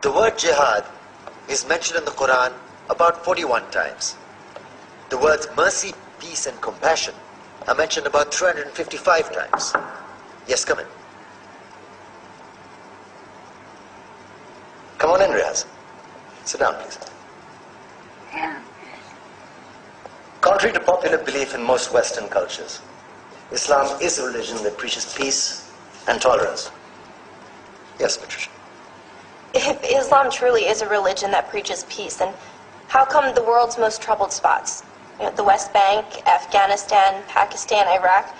The word jihad is mentioned in the Quran about 41 times. The words mercy, peace, and compassion are mentioned about 355 times. Yes, come in. Come on in, Riaz. Sit down, please. Contrary to popular belief in most Western cultures, Islam is a religion that preaches peace and tolerance. Yes, Patricia. If Islam truly is a religion that preaches peace, then how come the world's most troubled spots, the West Bank, Afghanistan, Pakistan, Iraq,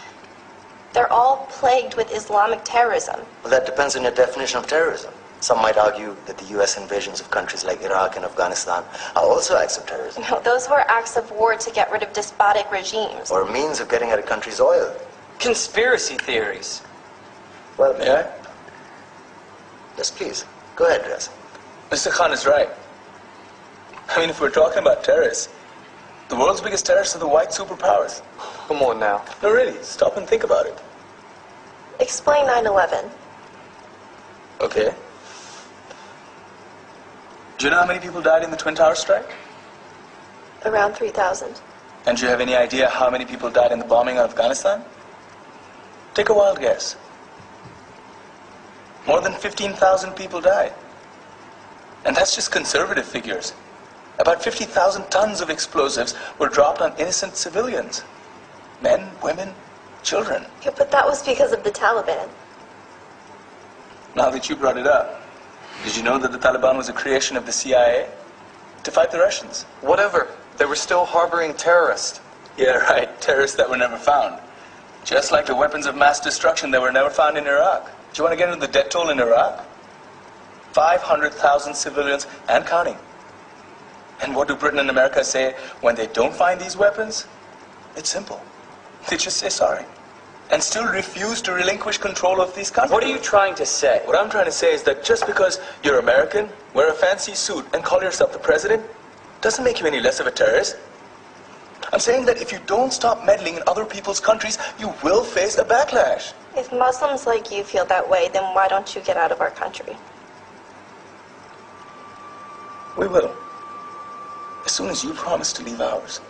they're all plagued with Islamic terrorism? Well, that depends on your definition of terrorism. Some might argue that the U.S. invasions of countries like Iraq and Afghanistan are also acts of terrorism. No, those were acts of war to get rid of despotic regimes. Or a means of getting at a country's oil. Conspiracy theories. Well, may I? Yes, please. Go ahead, Riaz. Mr. Khan is right. I mean, if we're talking about terrorists, the world's biggest terrorists are the white superpowers. Come on now. No, really, stop and think about it. Explain 9/11. Okay. Do you know how many people died in the Twin Towers strike? Around 3,000. And do you have any idea how many people died in the bombing of Afghanistan? Take a wild guess. More than 15,000 people died. And that's just conservative figures. About 50,000 tons of explosives were dropped on innocent civilians. Men, women, children. Yeah, but that was because of the Taliban. Now that you brought it up, did you know that the Taliban was a creation of the CIA to fight the Russians? Whatever. They were still harboring terrorists. Yeah, right. Terrorists that were never found. Just like the weapons of mass destruction that were never found in Iraq. Do you want to get into the death toll in Iraq? 500,000 civilians and counting. And what do Britain and America say when they don't find these weapons? It's simple. They just say sorry. And still refuse to relinquish control of these countries. What are you trying to say? What I'm trying to say is that just because you're American, wear a fancy suit, and call yourself the president, doesn't make you any less of a terrorist. I'm saying that if you don't stop meddling in other people's countries, you will face a backlash. If Muslims like you feel that way, then why don't you get out of our country? We will. As soon as you promise to leave ours.